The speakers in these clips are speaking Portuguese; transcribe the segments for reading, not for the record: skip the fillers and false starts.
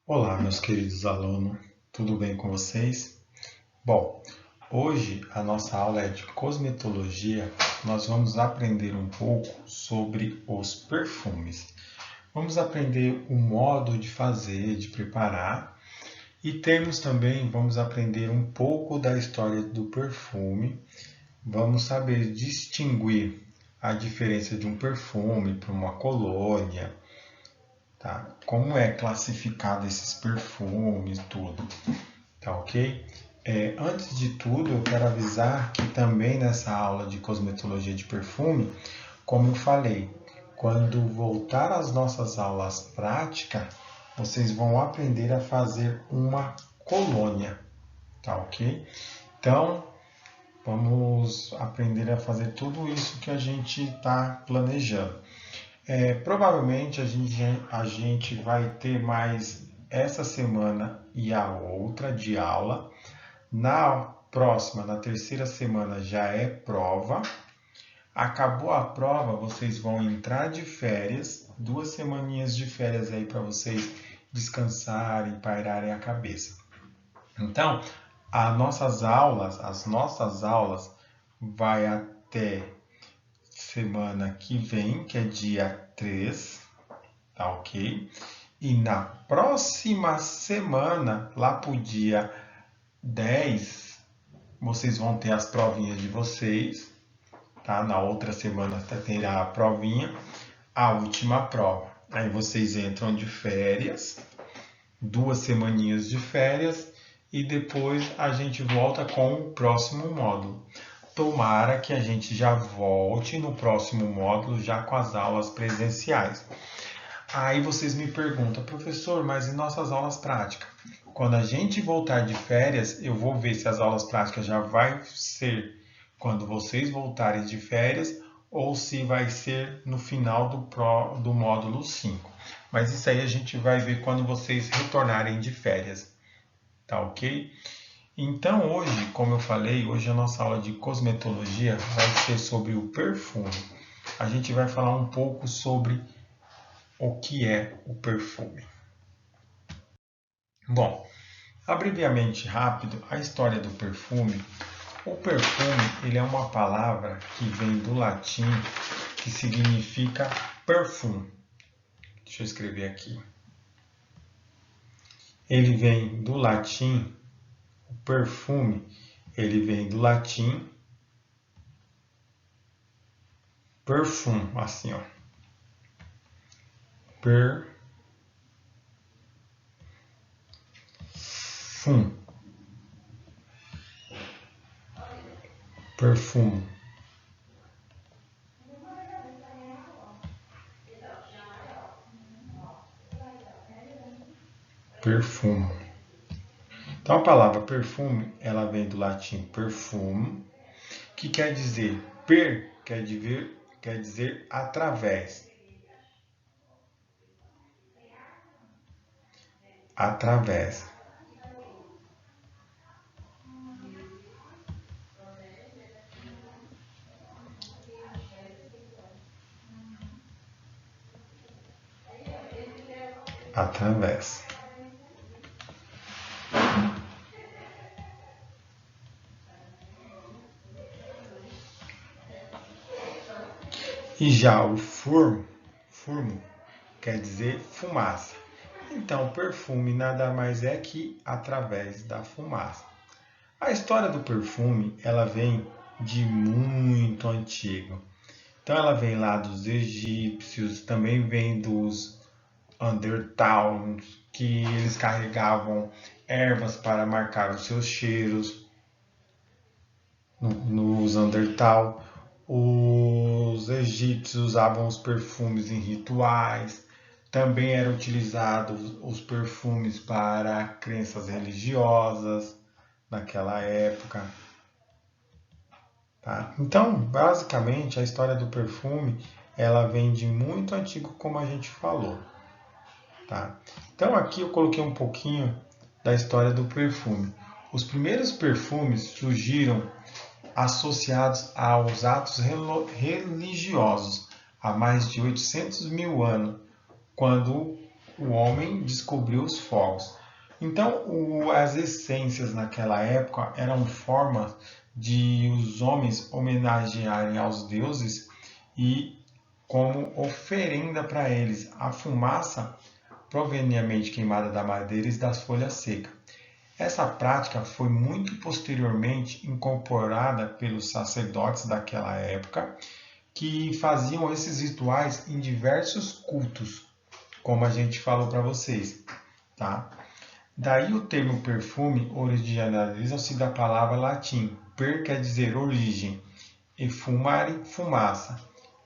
Olá, meus queridos alunos, tudo bem com vocês? Bom, hoje a nossa aula é de cosmetologia. Nós vamos aprender um pouco sobre os perfumes. Vamos aprender o modo de fazer, de preparar e vamos aprender um pouco da história do perfume. Vamos saber distinguir a diferença de um perfume para uma colônia, tá? Como é classificado esses perfumes, tudo, tá ok? Antes de tudo, eu quero avisar que também nessa aula de cosmetologia de perfume, como eu falei, quando voltar às nossas aulas práticas, vocês vão aprender a fazer uma colônia, tá ok? Então, vamos aprender a fazer tudo isso que a gente está planejando. Provavelmente a gente vai ter mais essa semana e a outra de aula. Na próxima, na terceira semana, já é prova. Acabou a prova, vocês vão entrar de férias, 2 semaninhas de férias aí para vocês descansarem, pairarem a cabeça. Então, as nossas aulas vai até semana que vem, que é dia 3, tá ok? E na próxima semana, lá pro dia 10, vocês vão ter as provinhas de vocês, tá? Na outra semana terá a provinha, a última prova. Aí vocês entram de férias, 2 semaninhas de férias, e depois a gente volta com o próximo módulo. Tomara que a gente já volte no próximo módulo já com as aulas presenciais. Aí vocês me perguntam, professor, mas e nossas aulas práticas? Quando a gente voltar de férias, eu vou ver se as aulas práticas já vai ser quando vocês voltarem de férias ou se vai ser no final do módulo 5. Mas isso aí a gente vai ver quando vocês retornarem de férias, tá ok? Então hoje, como eu falei, hoje a nossa aula de cosmetologia vai ser sobre o perfume. A gente vai falar um pouco sobre o que é o perfume. Bom, abreviamente rápido, a história do perfume. O perfume, ele é uma palavra que vem do latim, que significa perfume. Deixa eu escrever aqui. Ele vem do latim, o perfume, ele vem do latim perfum, assim, ó. Perfum. Perfume. Perfume. Então a palavra perfume, ela vem do latim perfum, que quer dizer quer dizer através. Através. Através. E já o furmo quer dizer fumaça. Então, perfume nada mais é que através da fumaça. A história do perfume, ela vem de muito antigo. Então, ela vem lá dos egípcios, também vem dos Undertowns, que eles carregavam ervas para marcar os seus cheiros nos Undertal. Os egípcios usavam os perfumes em rituais. Também eram utilizados os perfumes para crenças religiosas naquela época. Tá? Então, basicamente, a história do perfume ela vem de muito antigo, como a gente falou. Tá? Então, aqui eu coloquei um pouquinho da história do perfume. Os primeiros perfumes surgiram associados aos atos religiosos há mais de 800 mil anos, quando o homem descobriu os fogos. Então, as essências naquela época eram formas de os homens homenagearem aos deuses e como oferenda para eles a fumaça proveniente queimada da madeira e das folhas secas. Essa prática foi muito posteriormente incorporada pelos sacerdotes daquela época, que faziam esses rituais em diversos cultos, como a gente falou para vocês, tá? Daí o termo perfume originaliza-se da palavra latim. Per quer dizer origem e fumare, fumaça.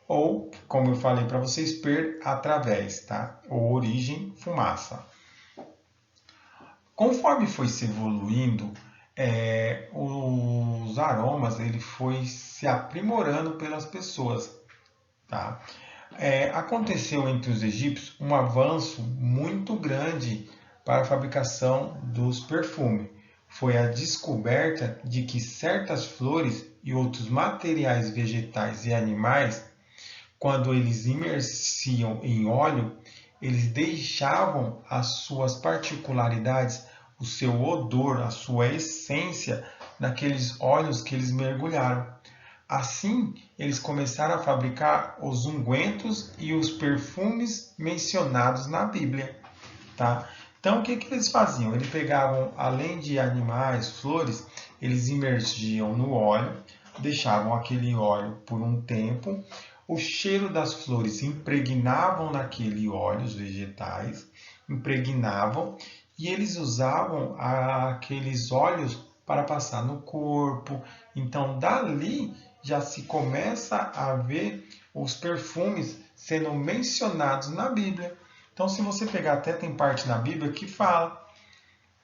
Ou, como eu falei para vocês, per, através, tá? Ou origem, fumaça. Conforme foi se evoluindo, os aromas ele foi se aprimorando pelas pessoas, tá? Aconteceu entre os egípcios um avanço muito grande para a fabricação dos perfumes. Foi a descoberta de que certas flores e outros materiais vegetais e animais, quando eles imersiam em óleo, eles deixavam as suas particularidades, o seu odor, a sua essência naqueles óleos que eles mergulharam. Assim, eles começaram a fabricar os ungüentos e os perfumes mencionados na Bíblia, tá? Então, o que eles faziam? Eles pegavam, além de animais, flores, eles imergiam no óleo, deixavam aquele óleo por um tempo, o cheiro das flores impregnavam naquele óleo, os vegetais, impregnavam, e eles usavam aqueles óleos para passar no corpo. Então, dali já se começa a ver os perfumes sendo mencionados na Bíblia. Então, se você pegar, até tem parte na Bíblia que fala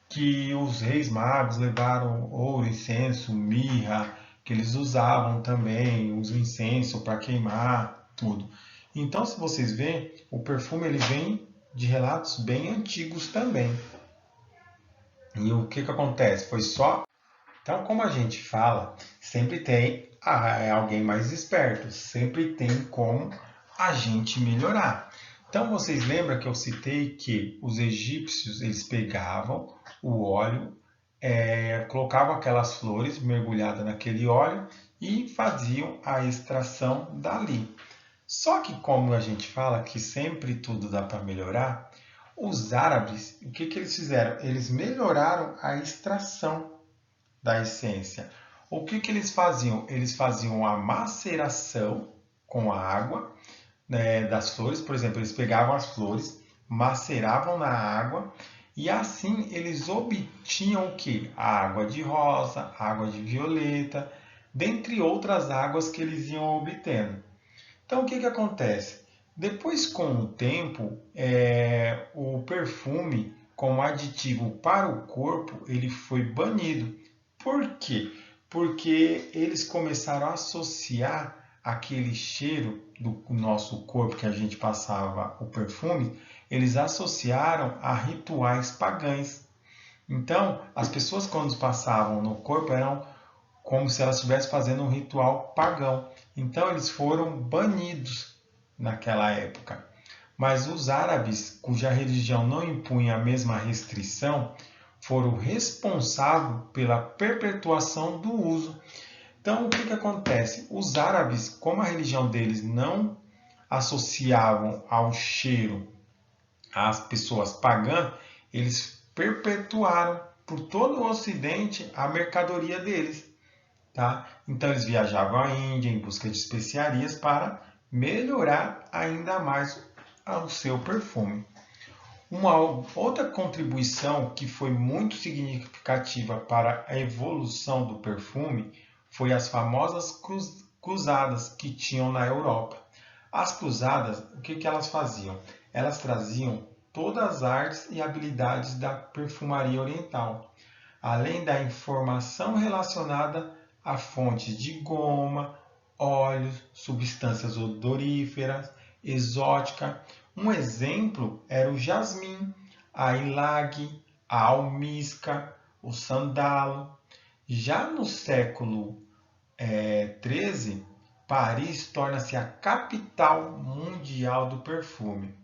que os reis magos levaram ouro, incenso, mirra, que eles usavam também os incenso para queimar, tudo. Então, se vocês veem, o perfume ele vem de relatos bem antigos também. E o que acontece? Foi só... Então, como a gente fala, sempre tem alguém mais esperto, sempre tem como a gente melhorar. Então, vocês lembram que eu citei que os egípcios eles pegavam o óleo, colocavam aquelas flores mergulhadas naquele óleo e faziam a extração dali. Só que como a gente fala que sempre tudo dá para melhorar, os árabes, o que eles fizeram? Eles melhoraram a extração da essência. O que eles faziam? Eles faziam a maceração com a água, né, das flores. Por exemplo, eles pegavam as flores, maceravam na água e assim eles obtinham o que? A água de rosa, água de violeta, dentre outras águas que eles iam obtendo. Então, o que acontece? Depois, com o tempo, o perfume como aditivo para o corpo ele foi banido. Por quê? Porque eles começaram a associar aquele cheiro do nosso corpo que a gente passava o perfume, eles associaram a rituais pagãos. Então, as pessoas quando passavam no corpo eram como se elas estivessem fazendo um ritual pagão. Então, eles foram banidos naquela época. Mas os árabes, cuja religião não impunha a mesma restrição, foram responsáveis pela perpetuação do uso. Então, o que acontece? Os árabes, como a religião deles não associavam ao cheiro às pessoas pagãs, eles perpetuaram por todo o Ocidente a mercadoria deles. Tá? Então, eles viajavam à Índia em busca de especiarias para melhorar ainda mais o seu perfume. Uma outra contribuição que foi muito significativa para a evolução do perfume foi as famosas cruzadas que tinham na Europa. As cruzadas, o que elas faziam? Elas traziam todas as artes e habilidades da perfumaria oriental, além da informação relacionada a fontes de goma, óleos, substâncias odoríferas, exótica. Um exemplo era o jasmim, a ilag, a almíscar, o sandalo. Já no século XIII, Paris torna-se a capital mundial do perfume.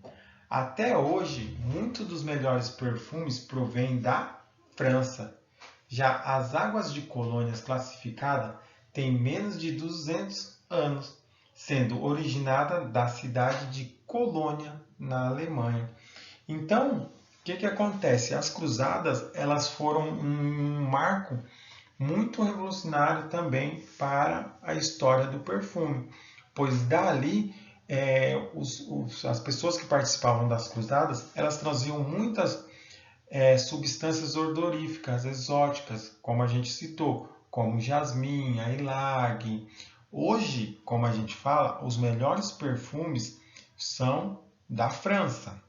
Até hoje, muitos dos melhores perfumes provêm da França. Já as águas de colônias classificadas têm menos de 200 anos, sendo originada da cidade de Colônia, na Alemanha. Então, o que acontece? As cruzadas elas foram um marco muito revolucionário também para a história do perfume, pois dali as pessoas que participavam das cruzadas elas traziam muitas substâncias odoríficas exóticas, como a gente citou, como jasmim, a ilag. Hoje, como a gente fala, os melhores perfumes são da França,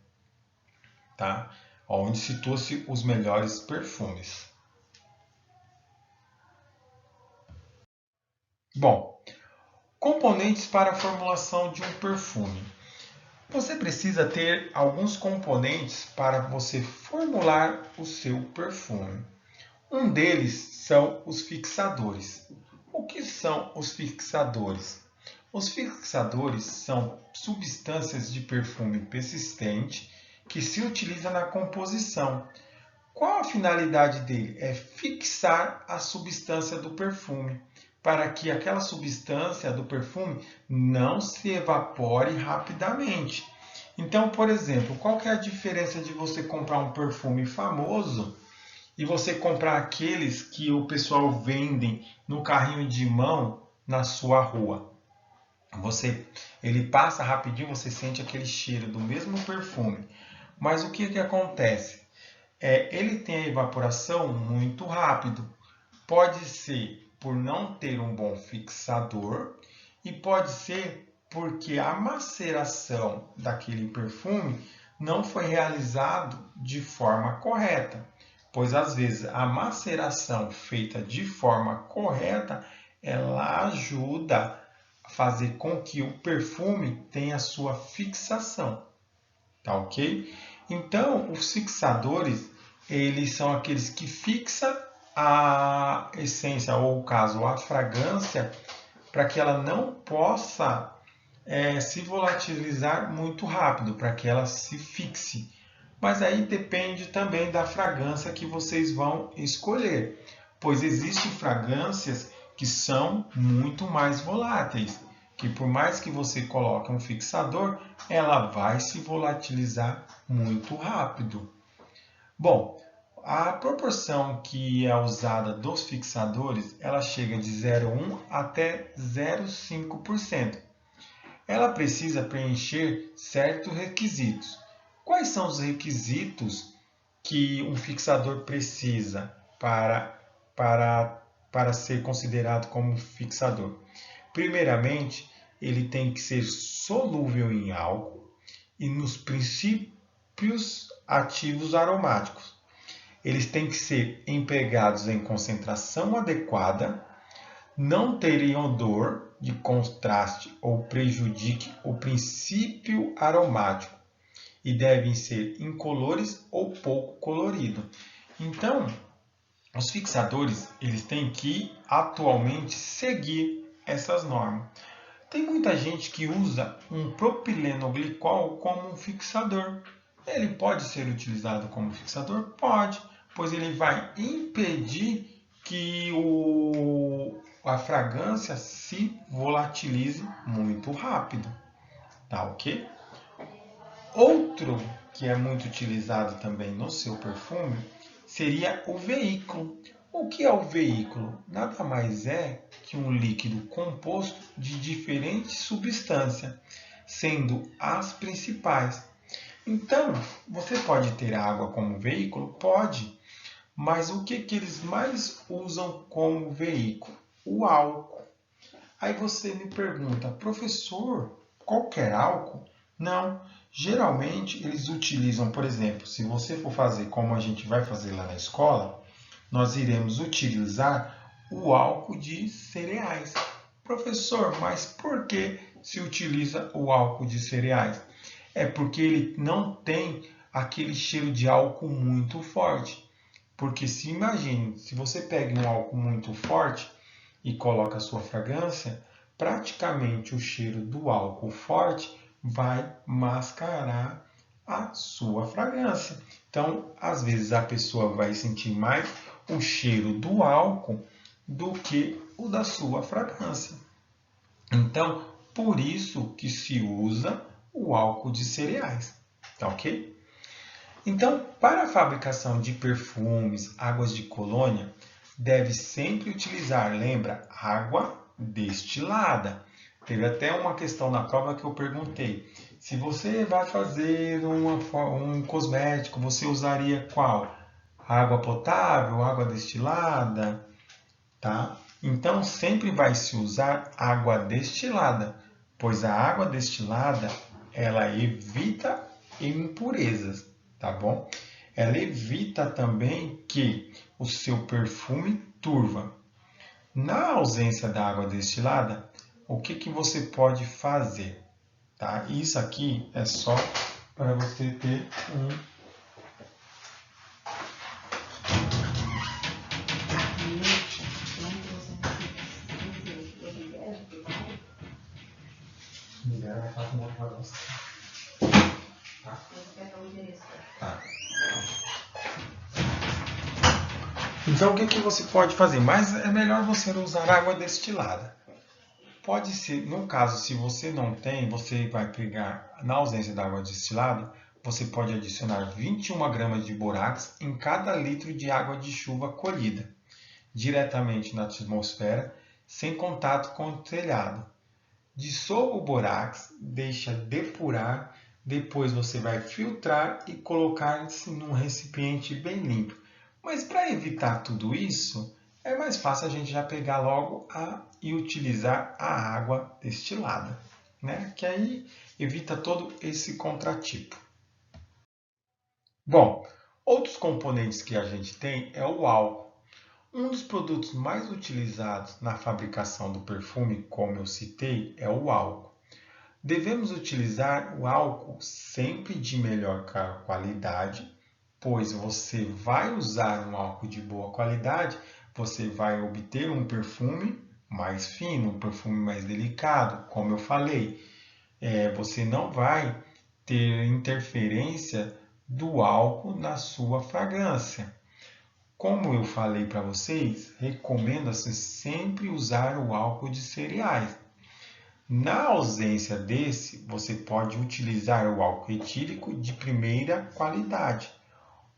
tá? Onde situa-se os melhores perfumes. Bom, componentes para a formulação de um perfume. Você precisa ter alguns componentes para você formular o seu perfume. Um deles são os fixadores. O que são os fixadores? Os fixadores são substâncias de perfume persistente que se utiliza na composição. Qual a finalidade dele? É fixar a substância do perfume, para que aquela substância do perfume não se evapore rapidamente. Então, por exemplo, qual que é a diferença de você comprar um perfume famoso e você comprar aqueles que o pessoal vende no carrinho de mão na sua rua? Ele passa rapidinho, você sente aquele cheiro do mesmo perfume. Mas o que acontece? Ele tem a evaporação muito rápido. Pode ser por não ter um bom fixador e pode ser porque a maceração daquele perfume não foi realizado de forma correta. Pois às vezes a maceração feita de forma correta, ela ajuda a fazer com que o perfume tenha a sua fixação. Tá ok? Então, os fixadores, eles são aqueles que fixam a essência, ou o caso, a fragrância, para que ela não possa se volatilizar muito rápido, para que ela se fixe. Mas aí depende também da fragrância que vocês vão escolher, pois existem fragrâncias que são muito mais voláteis, que por mais que você coloque um fixador, ela vai se volatilizar muito rápido. Bom, a proporção que é usada dos fixadores, ela chega de 0,1 até 0,5%. Ela precisa preencher certos requisitos. Quais são os requisitos que um fixador precisa para ser considerado como fixador? Primeiramente, ele tem que ser solúvel em álcool e nos princípios ativos aromáticos. Eles têm que ser empregados em concentração adequada, não terem odor de contraste ou prejudique o princípio aromático e devem ser incolores ou pouco coloridos. Então, os fixadores eles têm que atualmente seguir essas normas. Tem muita gente que usa um propilenoglicol como um fixador. Ele pode ser utilizado como fixador? Pode, pois ele vai impedir que a fragrância se volatilize muito rápido. Tá ok? Outro que é muito utilizado também no seu perfume seria o veículo. O que é o veículo? Nada mais é que um líquido composto de diferentes substâncias, sendo as principais. Então, você pode ter água como veículo? Pode, mas o que eles mais usam como veículo? O álcool. Aí você me pergunta, professor, qualquer álcool? Não, geralmente eles utilizam, por exemplo, se você for fazer como a gente vai fazer lá na escola, nós iremos utilizar o álcool de cereais. Professor, mas por que se utiliza o álcool de cereais? É porque ele não tem aquele cheiro de álcool muito forte. Porque se imagine, se você pega um álcool muito forte e coloca a sua fragrância, praticamente o cheiro do álcool forte vai mascarar a sua fragrância. Então, às vezes a pessoa vai sentir mais o cheiro do álcool do que o da sua fragrância. Então, por isso que se usa o álcool de cereais, tá ok? Então, para a fabricação de perfumes, águas de colônia, deve sempre utilizar, lembra, água destilada. Teve até uma questão na prova que eu perguntei. Se você vai fazer um cosmético, você usaria qual? Água potável, água destilada? Tá? Então, sempre vai se usar água destilada, pois a água destilada, ela evita impurezas, tá bom? Ela evita também que o seu perfume turva. Na ausência da água destilada, o que você pode fazer? Tá? Isso aqui é só para você ter Então, o que você pode fazer? Mas é melhor você usar água destilada. Pode ser, no caso, se você não tem, você vai pegar, na ausência da água destilada, você pode adicionar 21 gramas de bórax em cada litro de água de chuva colhida, diretamente na atmosfera, sem contato com o telhado. Dissolva o bórax, deixa depurar, depois você vai filtrar e colocar num recipiente bem limpo. Mas para evitar tudo isso, é mais fácil a gente já pegar logo e utilizar a água destilada, né? Que aí evita todo esse contratipo. Bom, outros componentes que a gente tem é o álcool. Um dos produtos mais utilizados na fabricação do perfume, como eu citei, é o álcool. Devemos utilizar o álcool sempre de melhor qualidade, pois você vai usar um álcool de boa qualidade, você vai obter um perfume mais fino, um perfume mais delicado, como eu falei. Você não vai ter interferência do álcool na sua fragrância. Como eu falei para vocês, recomenda-se sempre usar o álcool de cereais. Na ausência desse, você pode utilizar o álcool etílico de primeira qualidade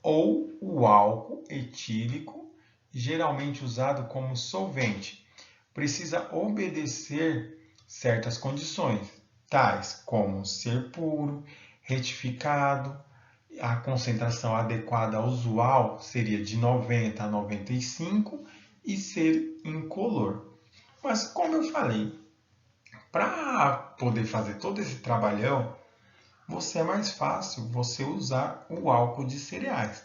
ou o álcool etílico, geralmente usado como solvente. Precisa obedecer certas condições, tais como ser puro, retificado, a concentração adequada usual seria de 90 a 95 e ser incolor. Mas como eu falei, para poder fazer todo esse trabalhão, é mais fácil você usar o álcool de cereais.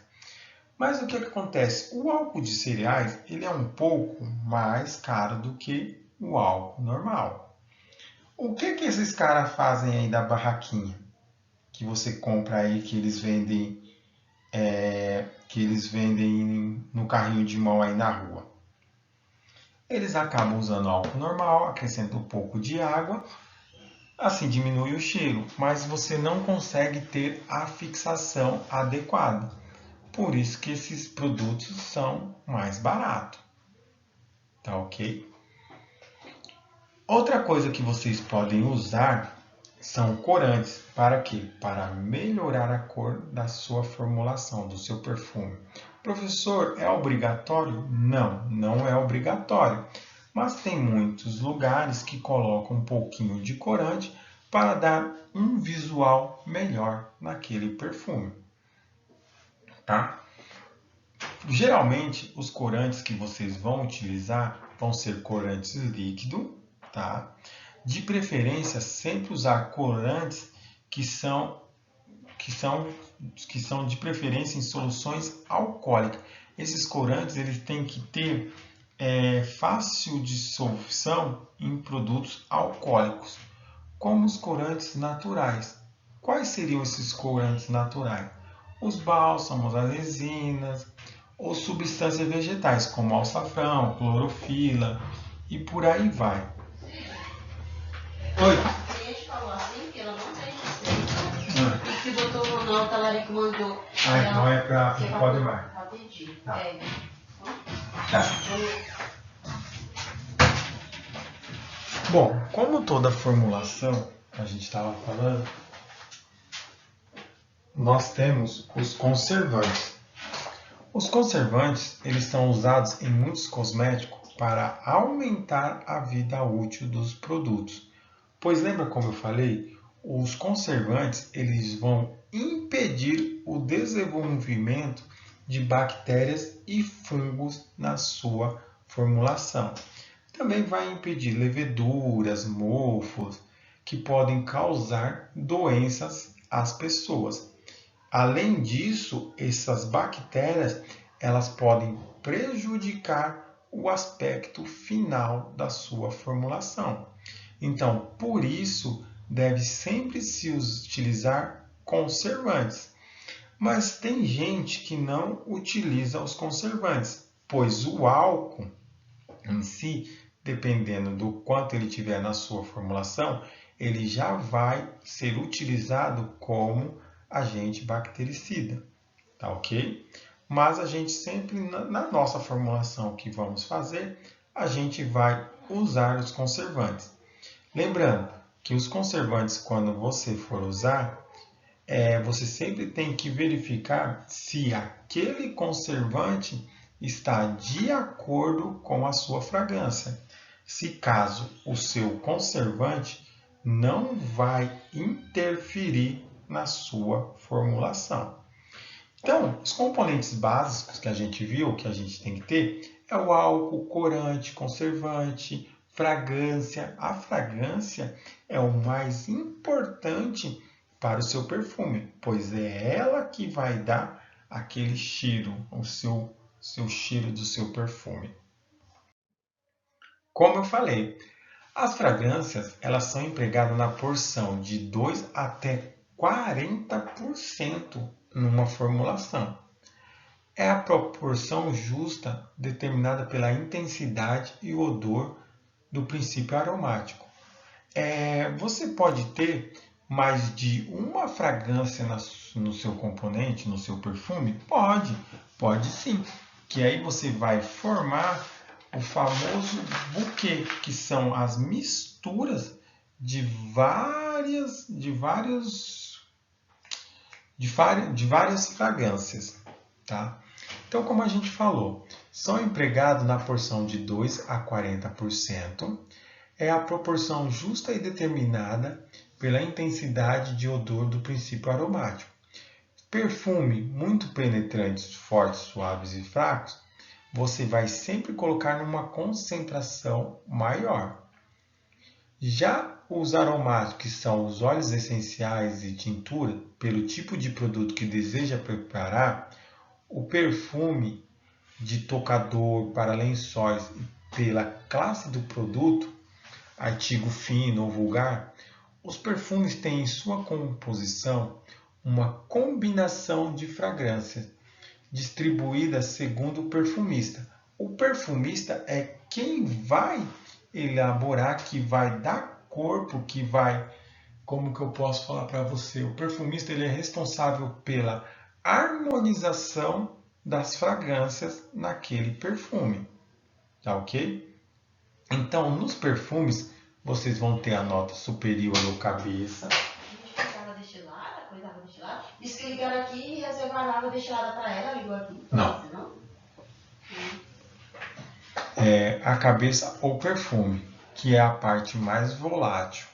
Mas o que acontece? O álcool de cereais ele é um pouco mais caro do que o álcool normal. O que esses caras fazem aí da barraquinha? Que você compra aí, que eles vendem no carrinho de mão aí na rua. Eles acabam usando álcool normal, acrescentam um pouco de água, assim diminui o cheiro, mas você não consegue ter a fixação adequada. Por isso que esses produtos são mais baratos. Tá ok? Outra coisa que vocês podem usar são corantes. Para quê? Para melhorar a cor da sua formulação, do seu perfume. Professor, é obrigatório? Não, não é obrigatório. Mas tem muitos lugares que colocam um pouquinho de corante para dar um visual melhor naquele perfume. Tá? Geralmente, os corantes que vocês vão utilizar vão ser corantes líquidos, tá? De preferência, sempre usar corantes que são de preferência em soluções alcoólicas. Esses corantes eles têm que ter fácil dissolução em produtos alcoólicos, como os corantes naturais. Quais seriam esses corantes naturais? Os bálsamos, as resinas, ou substâncias vegetais, como alçafrão, clorofila e por aí vai. Oi? A gente falou assim que ela não tem receita e que o Dr. Ronaldo que mandou. Ah, então é para Você pode mais. Pra pedir. Tá. É. Tá. Bom, como toda formulação, a gente estava falando, nós temos os conservantes. Os conservantes, eles são usados em muitos cosméticos para aumentar a vida útil dos produtos. Pois lembra como eu falei? Os conservantes, eles vão impedir o desenvolvimento de bactérias e fungos na sua formulação. Também vai impedir leveduras, mofos, que podem causar doenças às pessoas. Além disso, essas bactérias elas podem prejudicar o aspecto final da sua formulação. Então, por isso, deve sempre se utilizar conservantes. Mas tem gente que não utiliza os conservantes, pois o álcool em si, dependendo do quanto ele tiver na sua formulação, ele já vai ser utilizado como agente bactericida, tá ok? Mas a gente sempre, na nossa formulação que vamos fazer, a gente vai usar os conservantes. Lembrando que os conservantes, quando você for usar, você sempre tem que verificar se aquele conservante está de acordo com a sua fragrância. Se caso o seu conservante não vai interferir na sua formulação. Então, os componentes básicos que a gente viu, que a gente tem que ter, é o álcool, corante, conservante, fragrância. A fragrância é o mais importante para o seu perfume, pois é ela que vai dar aquele cheiro, o seu cheiro do seu perfume. Como eu falei, as fragrâncias elas são empregadas na porção de 2 até 40% numa formulação. É a proporção justa determinada pela intensidade e odor do princípio aromático. Você pode ter mais de uma fragrância no seu componente, no seu perfume? Pode sim. Que aí você vai formar o famoso buquê, que são as misturas de várias fragrâncias, tá? Então, como a gente falou, são empregados na porção de 2 a 40%. É a proporção justa e determinada pela intensidade de odor do princípio aromático. Perfume muito penetrantes, fortes, suaves e fracos, você vai sempre colocar numa concentração maior. Já os aromáticos, que são os óleos essenciais e tintura, pelo tipo de produto que deseja preparar, o perfume de tocador para lençóis e pela classe do produto, artigo fino ou vulgar, os perfumes têm em sua composição uma combinação de fragrâncias distribuídas segundo o perfumista. O perfumista é quem vai elaborar, que vai dar corpo, que vai... Como que eu posso falar para você? O perfumista ele é responsável pela harmonização das fragrâncias naquele perfume. Tá ok? Então, nos perfumes, vocês vão ter a nota superior ou cabeça. Disse que ligaram aqui e reservaram água destilada para ela, ligou aqui. Não. A cabeça ou perfume, que é a parte mais volátil,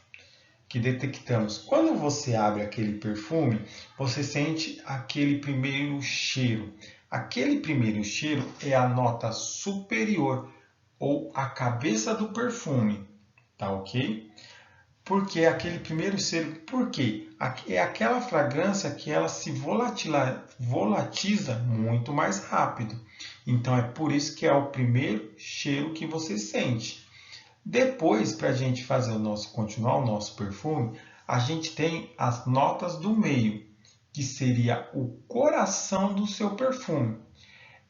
que detectamos. Quando você abre aquele perfume, você sente aquele primeiro cheiro. Aquele primeiro cheiro é a nota superior, ou a cabeça do perfume, tá ok? Porque é aquele primeiro cheiro, porque é aquela fragrância que ela se volatiza muito mais rápido. Então é por isso que é o primeiro cheiro que você sente. Depois, para a gente continuar o nosso perfume, a gente tem as notas do meio, que seria o coração do seu perfume.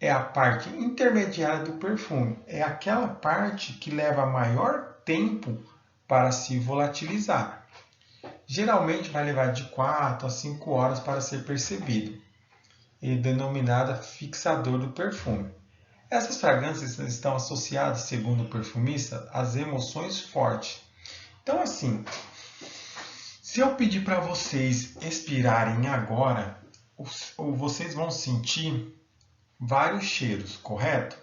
É a parte intermediária do perfume. É aquela parte que leva maior tempo para se volatilizar. Geralmente vai levar de 4 a 5 horas para ser percebido, e denominada fixador do perfume. Essas fragrâncias estão associadas, segundo o perfumista, às emoções fortes. Então, assim, se eu pedir para vocês expirarem agora, vocês vão sentir vários cheiros, correto?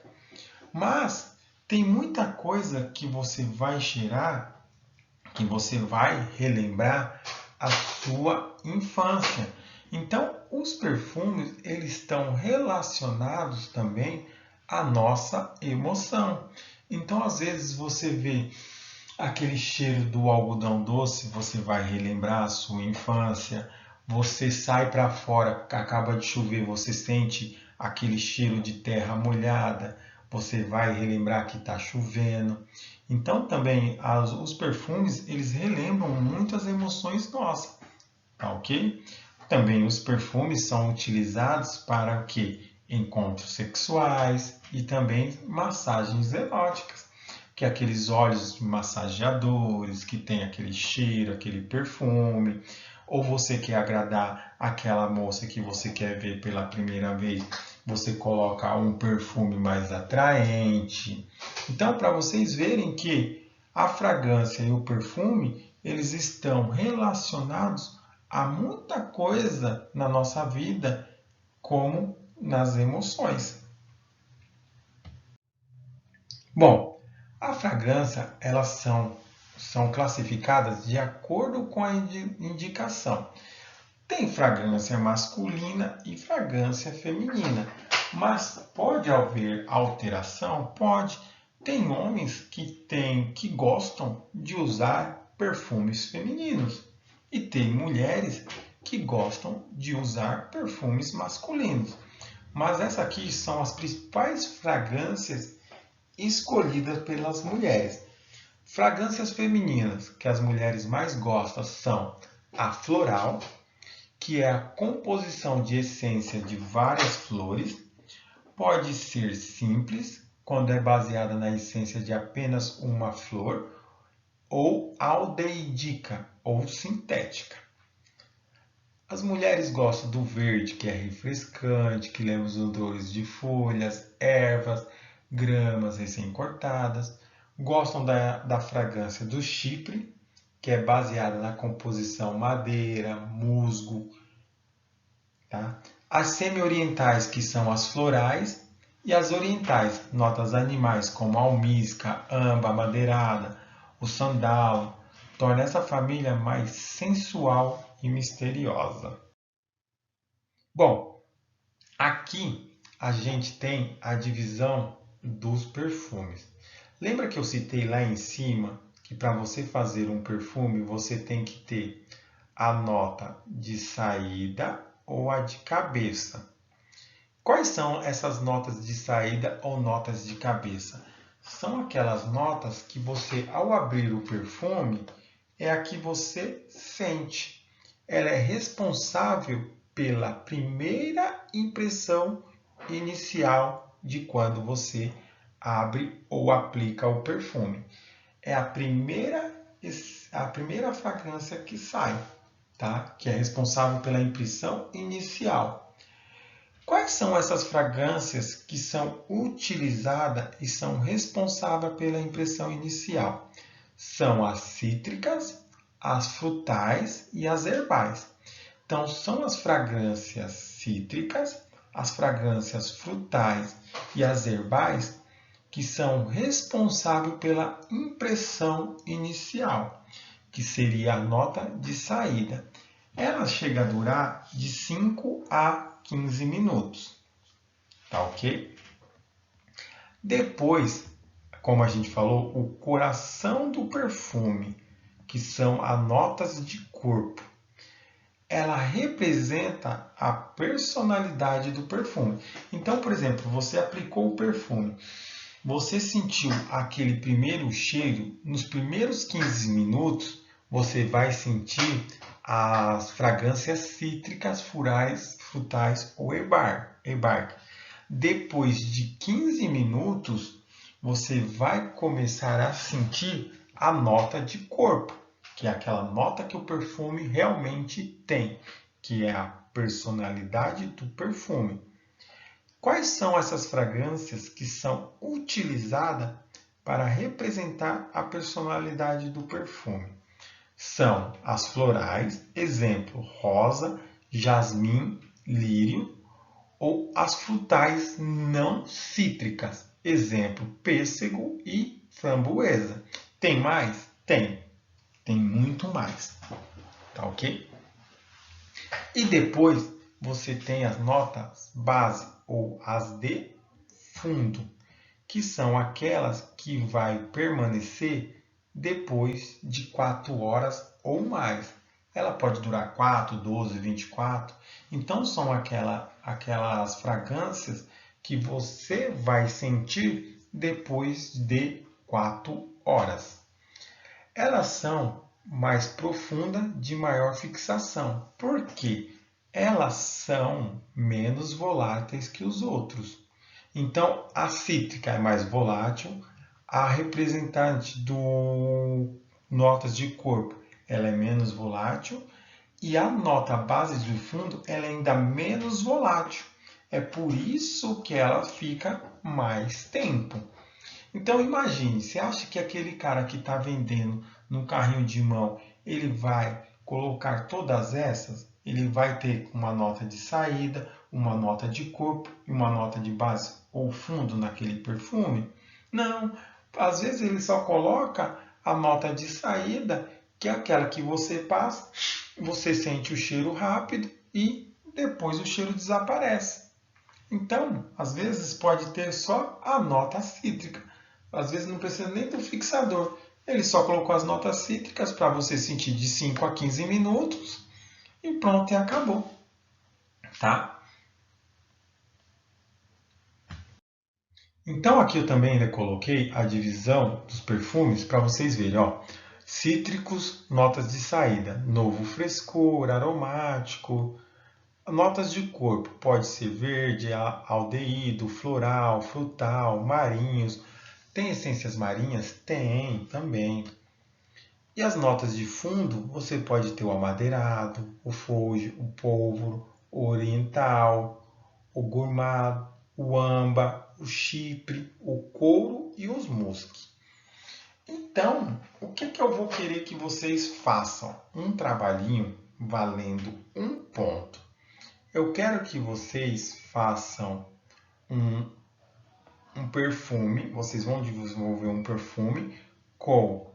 Mas tem muita coisa que você vai cheirar, que você vai relembrar a sua infância. Então, os perfumes, eles estão relacionados também à nossa emoção. Então, às vezes, você vê aquele cheiro do algodão doce, você vai relembrar a sua infância. Você sai para fora, acaba de chover, você sente aquele cheiro de terra molhada, você vai relembrar que está chovendo. Então também os perfumes, eles relembram muitas emoções nossas, tá ok? Também os perfumes são utilizados para o quê? Encontros sexuais e também massagens eróticas, que é aqueles óleos massageadores, que tem aquele cheiro, aquele perfume, ou você quer agradar aquela moça que você quer ver pela primeira vez, você coloca um perfume mais atraente. Então, para vocês verem que a fragrância e o perfume, eles estão relacionados a muita coisa na nossa vida, como nas emoções. Bom, a fragrância, elas são classificadas de acordo com a indicação. Tem fragrância masculina e fragrância feminina, mas pode haver alteração? Pode. Tem homens que gostam de usar perfumes femininos e tem mulheres que gostam de usar perfumes masculinos. Mas essas aqui são as principais fragrâncias escolhidas pelas mulheres. Fragrâncias femininas que as mulheres mais gostam são a floral, que é a composição de essência de várias flores. Pode ser simples, quando é baseada na essência de apenas uma flor, ou aldeídica, ou sintética. As mulheres gostam do verde, que é refrescante, que lembra os odores de folhas, ervas, gramas recém-cortadas. Gostam da fragrância do chipre, que é baseada na composição madeira, musgo. Tá? As semi-orientais, que são as florais, e as orientais, notas animais como a almíscar, âmbar, madeirada, o sandalo, torna essa família mais sensual e misteriosa. Bom, aqui a gente tem a divisão dos perfumes. Lembra que eu citei lá em cima que para você fazer um perfume você tem que ter a nota de saída ou a de cabeça. Quais são essas notas de saída ou notas de cabeça? São aquelas notas que você, ao abrir o perfume, é a que você sente. Ela é responsável pela primeira impressão inicial de quando você abre ou aplica o perfume. É a primeira fragrância que sai, tá? Que é responsável pela impressão inicial. Quais são essas fragrâncias que são utilizadas e são responsáveis pela impressão inicial? São as cítricas, as frutais e as herbais. Então, são as fragrâncias cítricas, as fragrâncias frutais e as herbais que são responsáveis pela impressão inicial, que seria a nota de saída. Ela chega a durar de 5 a 15 minutos, tá ok? Depois, como a gente falou, o coração do perfume, que são as notas de corpo, ela representa a personalidade do perfume. Então, por exemplo, você aplicou o perfume, você sentiu aquele primeiro cheiro, nos primeiros 15 minutos, você vai sentir as fragrâncias cítricas, frutais ou herbáceas. Depois de 15 minutos, você vai começar a sentir a nota de corpo, que é aquela nota que o perfume realmente tem, que é a personalidade do perfume. Quais são essas fragrâncias que são utilizadas para representar a personalidade do perfume? São as florais, exemplo, rosa, jasmim, lírio, ou as frutais não cítricas, exemplo, pêssego e framboesa. Tem mais? Tem. Tem muito mais. Tá ok? E depois você tem as notas base ou as de fundo, que são aquelas que vai permanecer depois de 4 horas ou mais. Ela pode durar 4, 12, 24. Então são aquelas fragrâncias que você vai sentir depois de 4 horas. Elas são mais profundas, de maior fixação. Por quê? Elas são menos voláteis que os outros. Então, a cítrica é mais volátil, a representante do notas de corpo ela é menos volátil e a nota base de fundo ela é ainda menos volátil. É por isso que ela fica mais tempo. Então imagine, você acha que aquele cara que está vendendo no carrinho de mão, ele vai colocar todas essas? Ele vai ter uma nota de saída, uma nota de corpo e uma nota de base ou fundo naquele perfume? Não, às vezes ele só coloca a nota de saída, que é aquela que você passa, você sente o cheiro rápido e depois o cheiro desaparece. Então, às vezes pode ter só a nota cítrica. Às vezes não precisa nem do fixador. Ele só colocou as notas cítricas para você sentir de 5 a 15 minutos e pronto, e acabou. Tá? Então aqui eu também ainda coloquei a divisão dos perfumes para vocês verem. Ó. Cítricos, notas de saída, novo frescor, aromático. Notas de corpo, pode ser verde, aldeído, floral, frutal, marinhos. Tem essências marinhas? Tem, também. E as notas de fundo, você pode ter o amadeirado, o foge, o pólvoro, o oriental, o gourmand, o amba, o chipre, o couro e os musques. Então, o que eu vou querer que vocês façam? Um trabalhinho valendo 1 ponto. Eu quero que vocês façam um perfume, vocês vão desenvolver um perfume com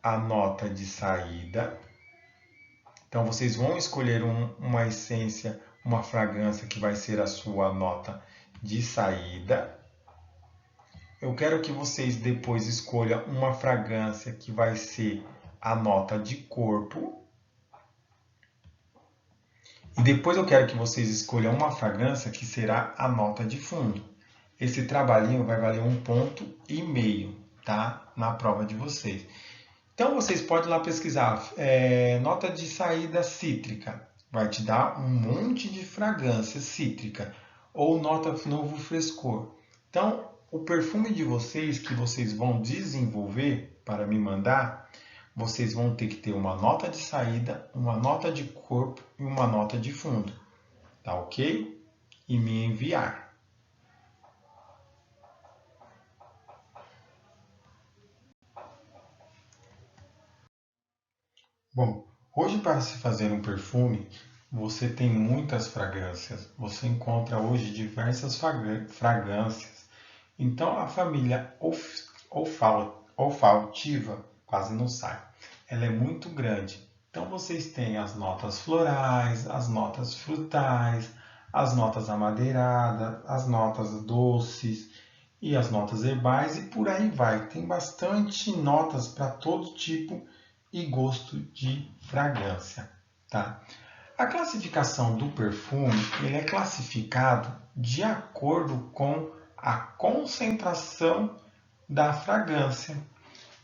a nota de saída. Então, vocês vão escolher uma essência, uma fragrância que vai ser a sua nota de saída. Eu quero que vocês depois escolham uma fragrância que vai ser a nota de corpo. E depois eu quero que vocês escolham uma fragrância que será a nota de fundo. Esse trabalhinho vai valer 1,5 ponto, tá? Na prova de vocês. Então vocês podem lá pesquisar nota de saída cítrica. Vai te dar um monte de fragrância cítrica. Ou nota novo frescor. Então o perfume de vocês que vocês vão desenvolver para me mandar, vocês vão ter que ter uma nota de saída, uma nota de corpo e uma nota de fundo. Tá ok? E me enviar. Bom, hoje para se fazer um perfume, você tem muitas fragrâncias. Você encontra hoje diversas fragrâncias. Então a família olfativa quase não sai. Ela é muito grande. Então vocês têm as notas florais, as notas frutais, as notas amadeiradas, as notas doces e as notas herbais e por aí vai. Tem bastante notas para todo tipo e gosto de fragrância, tá? A classificação do perfume, ele é classificado de acordo com a concentração da fragrância.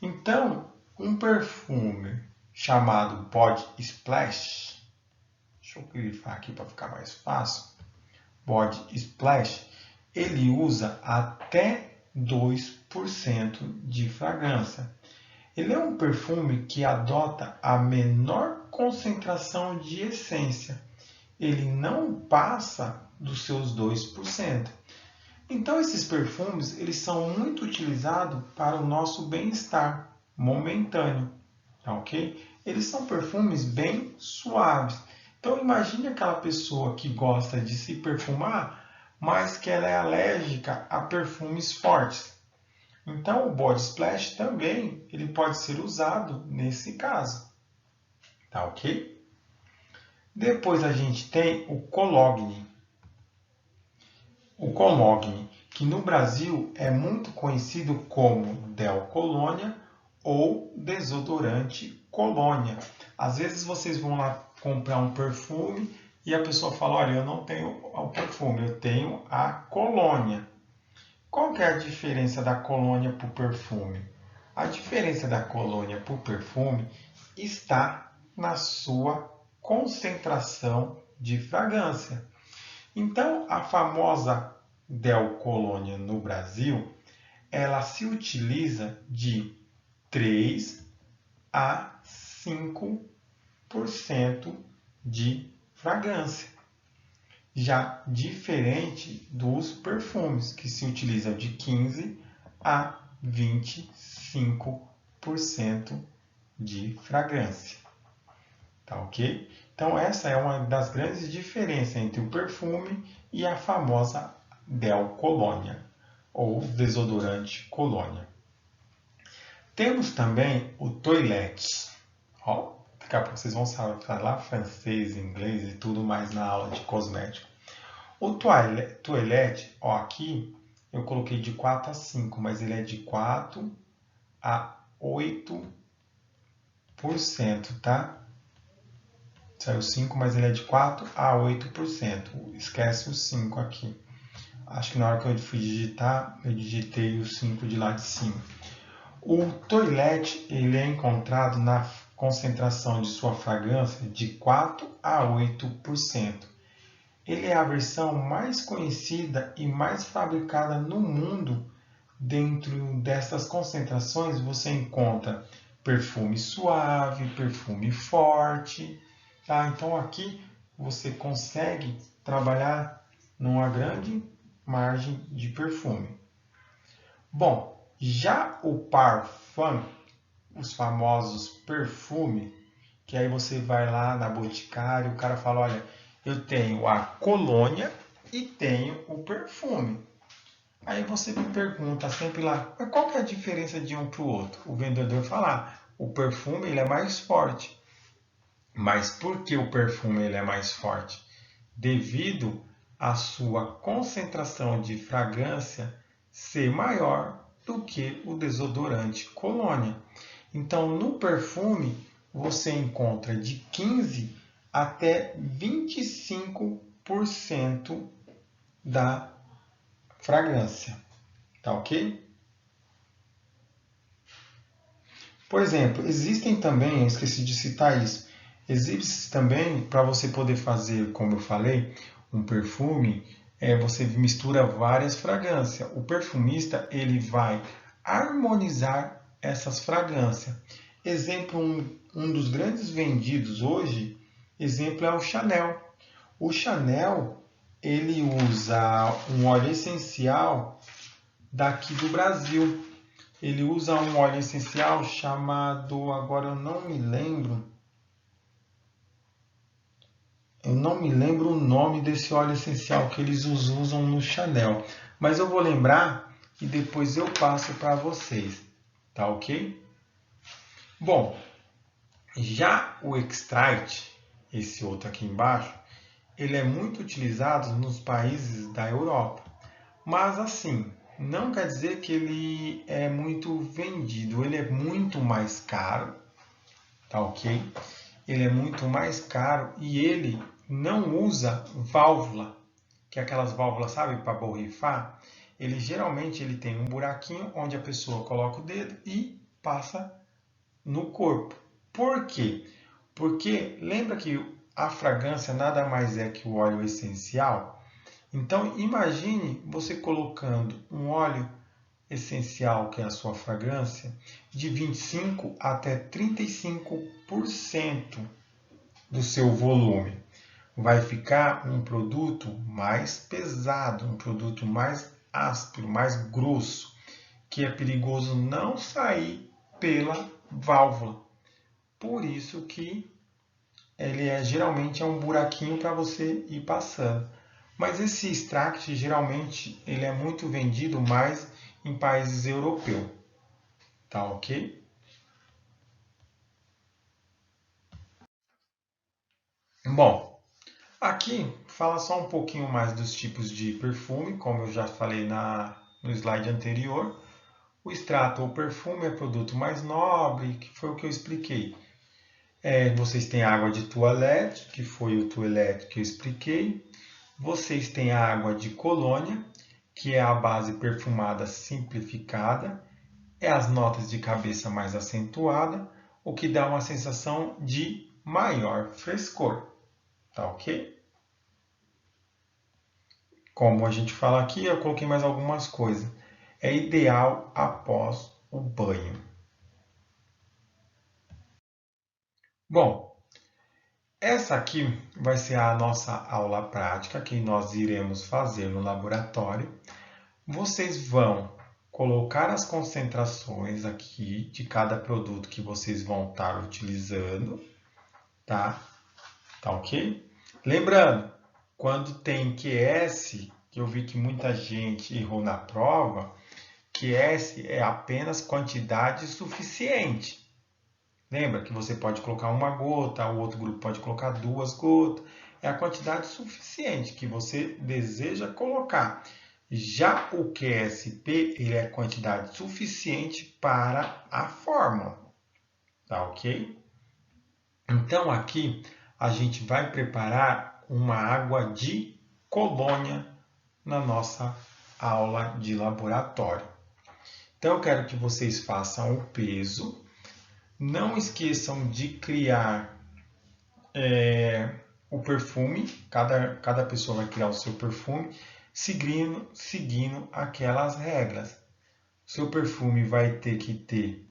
Então, um perfume chamado Body Splash, deixa eu grifar aqui para ficar mais fácil, Body Splash, ele usa até 2% de fragrância. Ele é um perfume que adota a menor concentração de essência. Ele não passa dos seus 2%. Então, esses perfumes eles são muito utilizados para o nosso bem-estar momentâneo, tá ok? Eles são perfumes bem suaves. Então, imagine aquela pessoa que gosta de se perfumar, mas que ela é alérgica a perfumes fortes. Então, o Body Splash também ele pode ser usado nesse caso, tá ok? Depois a gente tem o Cologne. O Cologne, que no Brasil é muito conhecido como Del Colônia ou desodorante Colônia. Às vezes vocês vão lá comprar um perfume e a pessoa fala, olha, eu não tenho o perfume, eu tenho a colônia. Qual que é a diferença da colônia para o perfume? A diferença da colônia para o perfume está na sua concentração de fragrância. Então, a famosa Del Colônia no Brasil, ela se utiliza de 3 a 5% de fragrância. Já diferente dos perfumes, que se utilizam de 15 a 25% de fragrância. Tá ok? Então, essa é uma das grandes diferenças entre o perfume e a famosa Del Colônia, ou desodorante Colônia. Temos também o Toilette. Ó, daqui a pouco vocês vão falar francês, inglês e tudo mais na aula de cosmético. O Toilette, ó, aqui eu coloquei de 4 a 5, mas ele é de 4 a 8%, tá? Saiu 5, mas ele é de 4 a 8%. Esquece o 5 aqui. Acho que na hora que eu fui digitar, eu digitei o 5 de lá de cima. O Toilette ele é encontrado na concentração de sua fragrância de 4 a 8%. Ele é a versão mais conhecida e mais fabricada no mundo. Dentro dessas concentrações você encontra perfume suave, perfume forte. Tá? Então aqui você consegue trabalhar numa grande margem de perfume. Bom, já o parfum, os famosos perfumes, que aí você vai lá na Boticário, o cara fala, olha, eu tenho a colônia e tenho o perfume. Aí você me pergunta sempre lá, mas qual que é a diferença de um para o outro? O vendedor fala, o perfume ele é mais forte. Mas por que o perfume ele é mais forte? Devido à sua concentração de fragrância ser maior do que o desodorante colônia. Então, no perfume, você encontra de 15 até 25% da fragrância. Tá ok? Por exemplo, existem também, eu esqueci de citar isso, existe também, para você poder fazer, como eu falei, um perfume, você mistura várias fragrâncias. O perfumista ele vai harmonizar essas fragrâncias. Exemplo, um dos grandes vendidos hoje, exemplo é o Chanel. O Chanel ele usa um óleo essencial daqui do Brasil. Ele usa um óleo essencial chamado, agora eu não me lembro o nome desse óleo essencial que eles usam no Chanel. Mas eu vou lembrar e depois eu passo para vocês. Tá ok? Bom, já o Extrait, esse outro aqui embaixo, ele é muito utilizado nos países da Europa. Mas assim, não quer dizer que ele é muito vendido. Ele é muito mais caro, tá ok? Ele é muito mais caro e ele não usa válvula, que é aquelas válvulas, sabe, para borrifar. Ele geralmente ele tem um buraquinho onde a pessoa coloca o dedo e passa no corpo. Por quê? Porque lembra que a fragrância nada mais é que o óleo essencial? Então imagine você colocando um óleo essencial, que é a sua fragrância, de 25 até 35% do seu volume. Vai ficar um produto mais pesado, um produto mais áspero, mais grosso, que é perigoso não sair pela válvula. Por isso que ele geralmente é um buraquinho para você ir passando. Mas esse extract geralmente ele é muito vendido mais em países europeus. Tá ok? Bom, aqui fala só um pouquinho mais dos tipos de perfume, como eu já falei no slide anterior. O extrato ou perfume é produto mais nobre, que foi o que eu expliquei. Vocês têm água de toilette, que foi o toilette que eu expliquei. Vocês têm a água de colônia, que é a base perfumada simplificada. É as notas de cabeça mais acentuada, o que dá uma sensação de maior frescor. Tá ok? Como a gente fala aqui, eu coloquei mais algumas coisas. É ideal após o banho. Bom, essa aqui vai ser a nossa aula prática que nós iremos fazer no laboratório. Vocês vão colocar as concentrações aqui de cada produto que vocês vão estar utilizando, tá? Tá ok? Lembrando, quando tem QS, que eu vi que muita gente errou na prova, QS é apenas quantidade suficiente. Lembra que você pode colocar uma gota, o outro grupo pode colocar 2 gotas. É a quantidade suficiente que você deseja colocar. Já o QSP, ele é quantidade suficiente para a fórmula. Tá ok? Então aqui a gente vai preparar uma água de colônia na nossa aula de laboratório. Então eu quero que vocês façam o peso. Não esqueçam de criar o perfume. Cada pessoa vai criar o seu perfume seguindo aquelas regras. O seu perfume vai ter que ter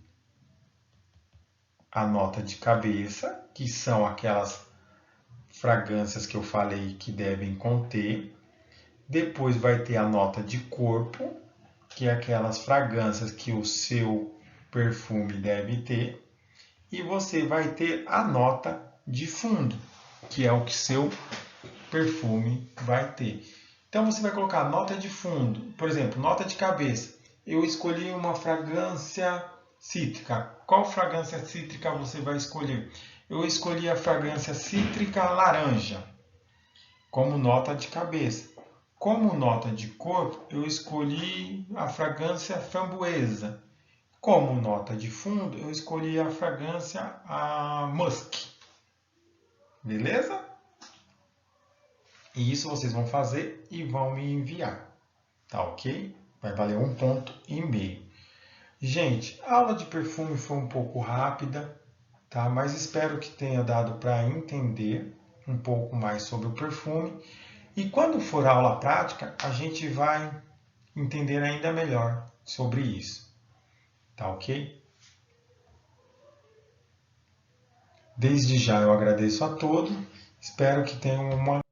a nota de cabeça, que são aquelas fragrâncias que eu falei que devem conter. Depois vai ter a nota de corpo, que é aquelas fragrâncias que o seu perfume deve ter. E você vai ter a nota de fundo, que é o que seu perfume vai ter. Então você vai colocar a nota de fundo, por exemplo, nota de cabeça. Eu escolhi uma fragrância cítrica. Qual fragrância cítrica você vai escolher? Eu escolhi a fragrância cítrica laranja como nota de cabeça. Como nota de corpo, eu escolhi a fragrância framboesa. Como nota de fundo, eu escolhi a fragrância musk. Beleza? E isso vocês vão fazer e vão me enviar. Tá ok? Vai valer 1,5 ponto. Gente, a aula de perfume foi um pouco rápida, tá? Mas espero que tenha dado para entender um pouco mais sobre o perfume. E quando for a aula prática, a gente vai entender ainda melhor sobre isso. Tá ok? Desde já eu agradeço a todos. Espero que tenham uma